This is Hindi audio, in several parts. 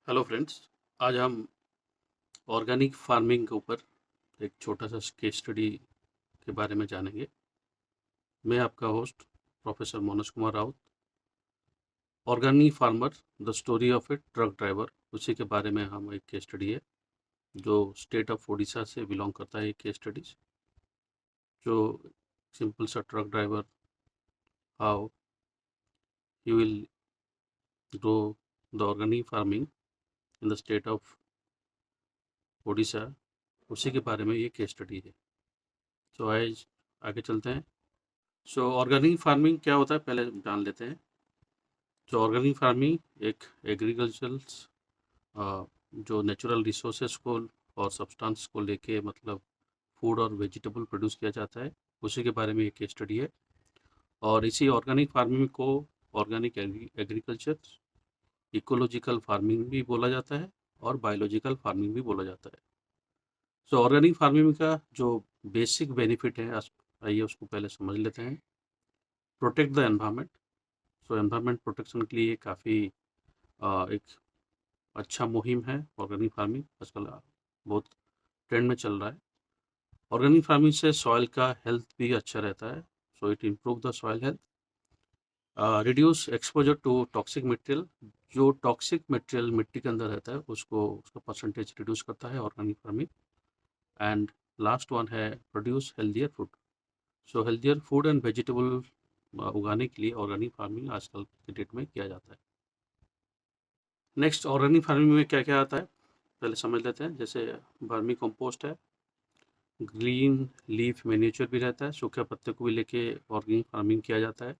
Hello friends. आज हम ऑर्गेनिक फार्मिंग के ऊपर एक छोटा सा केस स्टडी के बारे में जानेंगे। मैं आपका host professor Manoj Kumar Raut. Organic farmer the story of A truck driver, उसी के बारे में हम एक केस स्टडी है जो स्टेट ऑफ उड़ीसा से बिलोंग करता है। ये केस स्टडीज जो सिंपल सा truck driver, how he will grow the organic farming in the state of Orissa, उसी के बारे में ये केस स्टडी है। तो आज आगे चलते हैं। सो ऑर्गेनिक फार्मिंग क्या होता है पहले जान लेते हैं। जो ऑर्गेनिक फार्मिंग एक एग्रीकल्चरल जो नेचुरल रिसोर्सेज को और सब्सटेंस को लेके मतलब फूड और वेजिटेबल प्रोड्यूस किया जाता है, उसी के बारे में एक केस स्टडी है। और इसी ऑर्गेनिक फार्मिंग को ऑर्गेनिक एग्रीकल्चर, इकोलॉजिकल फार्मिंग भी बोला जाता है और बायोलॉजिकल फार्मिंग भी बोला जाता है। सो ऑर्गेनिक फार्मिंग का जो बेसिक बेनिफिट है, आइए उसको पहले समझ लेते हैं। Protect the environment. So environment protection के लिए काफ़ी एक अच्छा मुहिम है ऑर्गेनिक फार्मिंग। आजकल बहुत ट्रेंड में चल रहा है। ऑर्गेनिक फार्मिंग से सॉइल का हेल्थ भी अच्छा रहता है। So it improve the soil health. Reduce exposure to toxic material. जो टॉक्सिक मटेरियल मिट्टी के अंदर रहता है उसका परसेंटेज रिड्यूस करता है organic farming. And last one है produce healthier food. So healthier food and vegetable उगाने के लिए ऑर्गेनिक फार्मिंग आजकल के डेट में किया जाता है। नेक्स्ट, ऑर्गेनिक फार्मिंग में क्या क्या आता है पहले समझ लेते हैं। जैसे वर्मी कंपोस्ट है, ग्रीन लीफ मैन्यूचर भी रहता है, सूखे पत्ते को भी लेके ऑर्गेनिक फार्मिंग किया जाता है।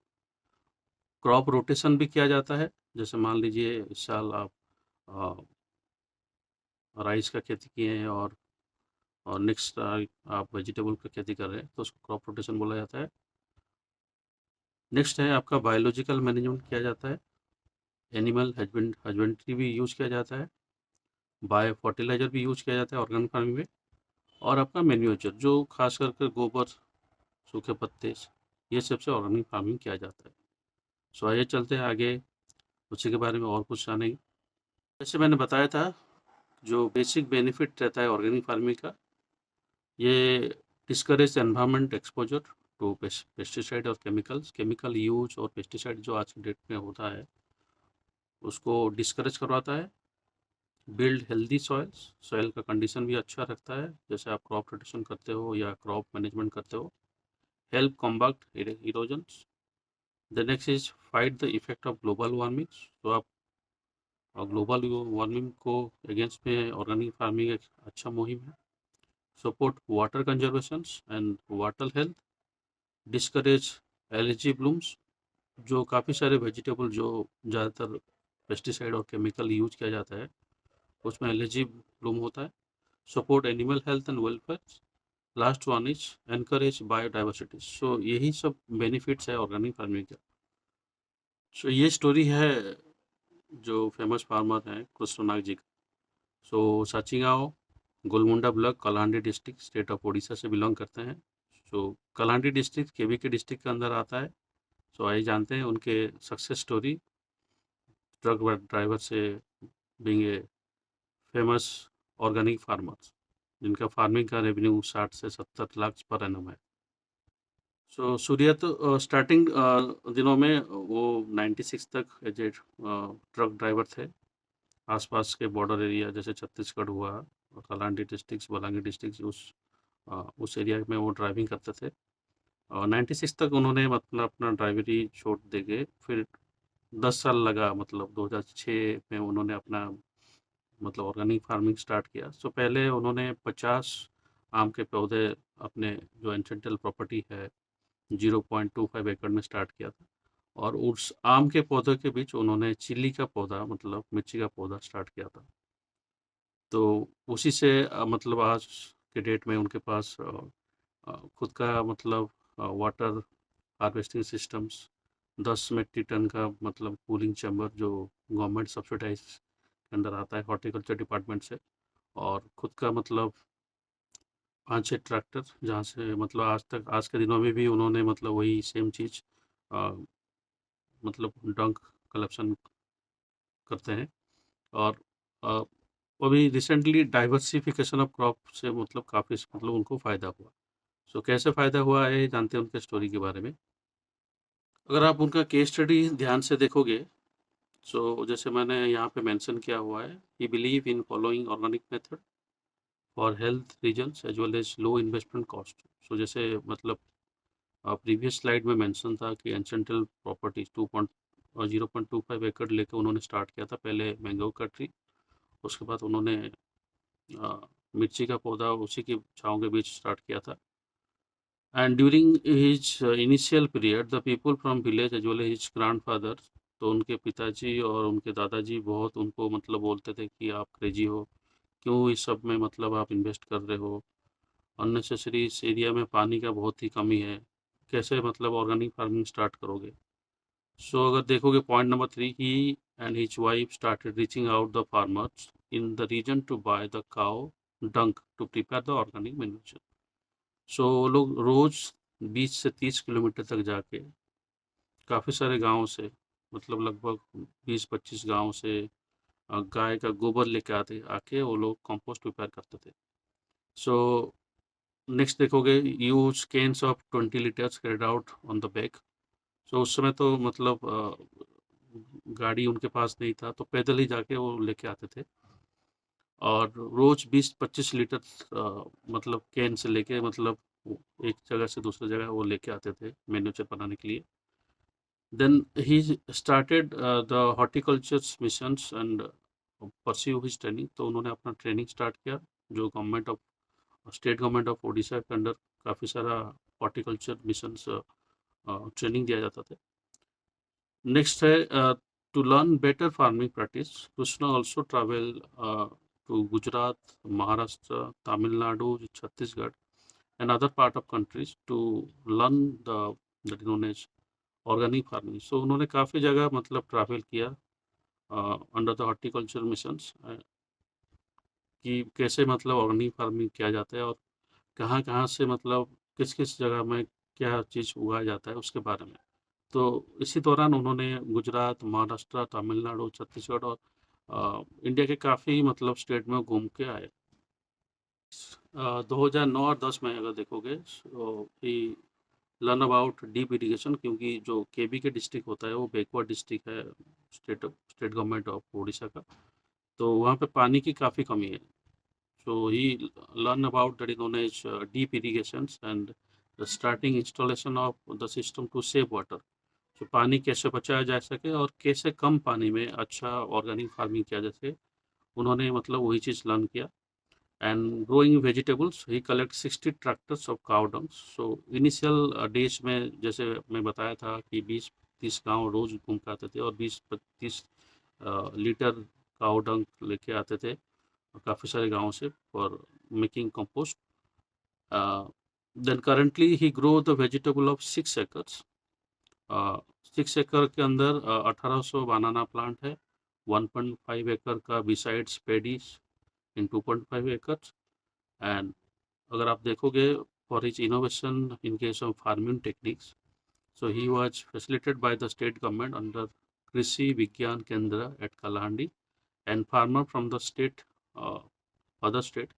क्रॉप रोटेशन भी किया जाता है। जैसे मान लीजिए इस साल आप राइस का खेती किए हैं और नेक्स्ट आप वेजिटेबल का खेती कर रहे हैं तो उसको क्रॉप रोटेशन बोला जाता है। नेक्स्ट है आपका बायोलॉजिकल मैनेजमेंट किया जाता है। एनिमल हस्बेंड्री भी यूज़ किया जाता है। बायो फर्टिलाइजर भी यूज़ किया जाता है ऑर्गेनिक फार्मिंग में। और आपका मैन्यूचर जो खास करके गोबर, सूखे पत्ते, ये सबसे ऑर्गेनिक फार्मिंग किया जाता है। सो आइए चलते हैं आगे, उसी के बारे में और कुछ जानेंगे। जैसे मैंने बताया था, जो बेसिक बेनिफिट रहता है ऑर्गेनिक फार्मिंग का, ये discourage environment exposure to pesticide और केमिकल यूज और पेस्टिसाइड जो आज की डेट में होता है उसको डिस्करेज करवाता है। बिल्ड हेल्दी सॉइल्स, सॉइल का कंडीशन भी अच्छा रखता है जैसे आप क्रॉप रोटेशन करते हो या क्रॉप मैनेजमेंट करते हो। Help combat erosions. The next is fight the effect of global warming. तो आप ग्लोबल वार्मिंग को अगेंस्ट में ऑर्गेनिक फार्मिंग एक अच्छा मुहिम है। Support water conservation and water health. Discourage algae blooms. जो काफ़ी सारे वेजिटेबल जो ज़्यादातर पेस्टिसाइड और केमिकल यूज किया जाता है उसमें एलर्जी ब्लूम होता है। Support animal health and welfare. Last one is encourage biodiversity. So यही सब बेनिफिट्स है ऑर्गेनिक फार्मिंग का। सो ये स्टोरी है जो फेमस फार्मर हैं कृष्णनाग जी का। So Sachigaon, Golamunda block, Kalahandi district, state of Orissa से बिलोंग करते हैं। सो कलाहांडी डिस्ट्रिक्ट केवी के डिस्ट्रिक्ट के अंदर आता है। सो आइए जानते हैं उनके सक्सेस स्टोरी, ट्रक ड्राइवर से being a famous organic farmer जिनका फार्मिंग का रेवेन्यू 60 से 70 लाख पर एनम है। सो सूर्या तो स्टार्टिंग दिनों में वो 96 तक एज ए ट्रक ड्राइवर थे। आसपास के बॉर्डर एरिया जैसे छत्तीसगढ़ हुआ और कलाहांडी डिस्ट्रिक्ट, बलांगीर डिस्ट्रिक्ट, उस एरिया में वो ड्राइविंग करते थे। और 96 तक उन्होंने मतलब अपना ड्राइवरी छोड़ देंगे। फिर 10 साल लगा, मतलब 2006 में उन्होंने अपना मतलब ऑर्गेनिक फार्मिंग स्टार्ट किया। सो पहले उन्होंने 50 आम के पौधे अपने जो एंसेंट्रल प्रॉपर्टी है 0.25 एकड़ में स्टार्ट किया था। और उस आम के पौधे के बीच उन्होंने चिल्ली का पौधा, मतलब मिर्ची का पौधा स्टार्ट किया था। तो उसी से मतलब आज के डेट में उनके पास खुद का मतलब water harvesting systems, 10 metric ton का मतलब कूलिंग चैम्बर जो गवर्नमेंट सब्सिडाइज के अंदर आता है हॉर्टिकल्चर डिपार्टमेंट से, और खुद का मतलब 5-6 ट्रैक्टर, जहाँ से मतलब आज के दिनों में भी उन्होंने मतलब वही सेम चीज़ मतलब डंक कलेक्शन करते हैं। और अ, अभी रिसेंटली डाइवर्सिफिकेशन ऑफ क्रॉप से मतलब काफ़ी मतलब उनको फ़ायदा हुआ। सो कैसे फ़ायदा हुआ है जानते हैं उनके स्टोरी के बारे में। अगर आप उनका केस स्टडी ध्यान से देखोगे, सो जैसे मैंने यहाँ पे मेंशन किया हुआ है, he believe in following organic method for health reasons as well as low investment cost. So जैसे मतलब प्रीवियस स्लाइड में मेंशन था कि एंसेंट्रल प्रॉपर्टीज 0.25 एकड़ लेके उन्होंने स्टार्ट किया था पहले मैंगो का ट्री। उसके बाद उन्होंने मिर्ची का पौधा उसी की छाँव के बीच स्टार्ट किया था। And during his initial period the people from village as well his grandfather, तो उनके पिताजी और उनके दादाजी बहुत उनको मतलब बोलते थे कि आप क्रेजी हो, क्यों इस सब में मतलब आप इन्वेस्ट कर रहे हो, अननेसेसरी इस एरिया में पानी का बहुत ही कमी है, कैसे मतलब ऑर्गेनिक फार्मिंग स्टार्ट करोगे। सो अगर देखोगे point number 3, he and his wife started reaching out the farmers in the region to buy the cow dung to prepare the organic manure. So वो लोग रोज 20 से 30 किलोमीटर तक जाके काफ़ी सारे गांव से मतलब लगभग 20-25 गांव से गाय का गोबर लेके आते आके वो लोग कंपोस्ट प्रिपेयर करते थे। सो नेक्स्ट देखोगे, use cans of 20 liters carried out on the back. So उस समय तो मतलब गाड़ी उनके पास नहीं था, तो पैदल ही जाके वो लेके आते थे और रोज 20-25 लीटर मतलब कैन से लेके मतलब एक जगह से दूसरी जगह वो लेके आते थे मैन्यूचर बनाने के लिए। Then he started the horticulture missions and pursue his training. तो उन्होंने अपना ट्रेनिंग स्टार्ट किया, जो government of state government of Orissa के अंडर काफ़ी सारा हॉर्टिकल्चर मिशंस ट्रेनिंग दिया जाता था। नेक्स्ट है to learn better farming practice, Krishna also travel to Gujarat, Maharashtra, Tamil Nadu, Chhattisgarh and other part of countries to learn the that is known as organic farming. So उन्होंने काफ़ी जगह मतलब ट्रैवल किया अंडर द हॉर्टिकल्चर मिशंस कि कैसे मतलब ऑर्गेनिक फार्मिंग किया जाता है और कहाँ कहाँ से मतलब किस किस जगह में क्या चीज़ उगाया जाता है उसके बारे में। तो इसी दौरान उन्होंने गुजरात, महाराष्ट्र, तमिलनाडु, छत्तीसगढ़ और इंडिया के काफ़ी मतलब स्टेट में घूम के आए। 2009 और 10 में अगर देखोगे, लर्न अबाउट डीप इरिगेशन, क्योंकि जो केबी के डिस्ट्रिक्ट होता है वो बैकवर्ड डिस्ट्रिक्ट है state state government of Orissa का, तो वहाँ पे पानी की काफ़ी कमी है। So he learn about that is known as deep irrigations and the starting installation of the system to save water. तो पानी कैसे बचाया जा सके और कैसे कम पानी में अच्छा ऑर्गेनिक फार्मिंग किया जा सके, उन्होंने मतलब वही चीज़ लर्न किया। And growing vegetables he collect 60 tractors of cow dung. So initial days में जैसे मैं बताया था कि 20-30 गांव रोज घूम के आते थे और 20-30 लीटर काउ डंग लेके आते थे काफ़ी सारे गाँव से for making compost. Then currently he grow the vegetable of 6 acres. 6 एकड़ के अंदर 1800 बनाना प्लांट है, 1.5 एकड़ का besides paddies in 2.5 acres. And अगर आप देखोगे for his innovation in case of farming techniques, so he was facilitated by the state government under Krishi Vigyan Kendra at Kalahandi and farmer from the state other state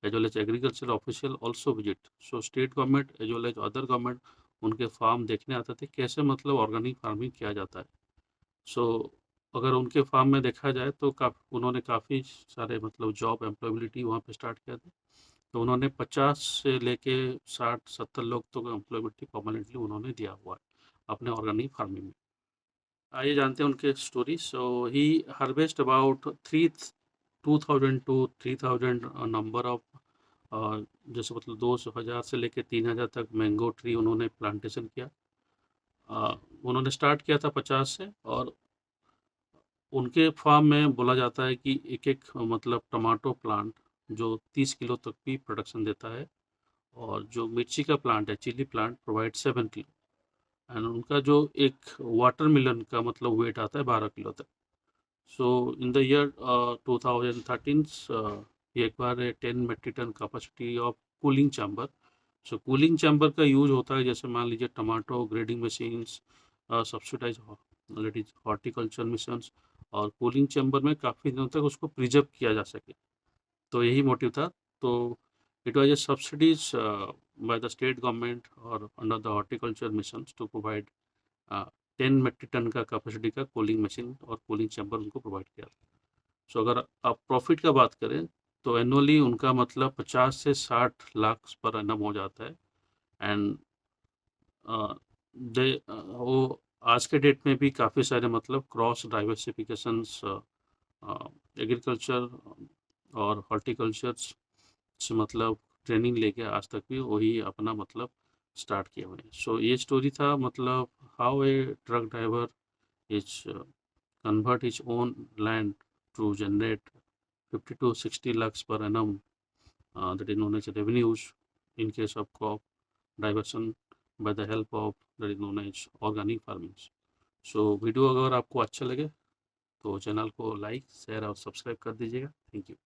as well as agricultural official also visit. So state government as well as other government उनके फार्म देखने आते थे कैसे मतलब ऑर्गेनिक फार्मिंग किया जाता है। सो अगर उनके फार्म में देखा जाए तो उन्होंने काफ़ी सारे मतलब जॉब एम्प्लॉयबिलिटी वहाँ पे स्टार्ट किया था। तो उन्होंने 50 से लेके 60-70 लोग तो एम्प्लॉयबिलिटी परमानेंटली उन्होंने दिया हुआ है अपने ऑर्गेनिक फार्मिंग में। आइए जानते हैं उनके story. So he harvest about 2000 to 3000 number of जैसे मतलब 2,000 से लेके 3,000 तक मैंगो ट्री उन्होंने प्लांटेशन किया। उन्होंने स्टार्ट किया था 50 से, और उनके फार्म में बोला जाता है कि एक एक मतलब टमाटो प्लांट जो 30 किलो तक भी प्रोडक्शन देता है, और जो मिर्ची का प्लांट है chilli plant provide 7 kilo, and उनका जो एक वाटरमेलन का मतलब वेट आता है 12 किलो तक। So in the year 2013, he acquired a 10 metric ton capacity of cooling chamber. So cooling chamber का यूज होता है जैसे मान लीजिए tomato grading machines, subsidize horticulture missions और कूलिंग चैम्बर में काफ़ी दिनों तक उसको प्रिजर्व किया जा सके। तो यही मोटिव था। तो it was a subsidies by the state government और under the horticulture mission to provide 10 metric ton का कैपेसिटी का कूलिंग मशीन और कूलिंग चैम्बर उनको प्रोवाइड किया। सो अगर आप प्रॉफिट का बात करें तो एनुअली उनका मतलब 50 से 60 लाख पर एनम हो जाता है। एंड दे वो आज के डेट में भी काफ़ी सारे मतलब क्रॉस डाइवर्सिफिकेशंस एग्रीकल्चर और हॉर्टिकल्चर से मतलब ट्रेनिंग लेके आज तक भी वही अपना मतलब स्टार्ट किए हुए हैं। सो ये स्टोरी था मतलब how a truck driver is convert his own land to generate 50 to 60 lakhs per annum, that is known as revenues in case of crop diversion by the help of that is known as organic farming. So video अगर आपको अच्छा लगे तो चैनल को लाइक शेयर और सब्सक्राइब कर दीजिएगा। Thank you.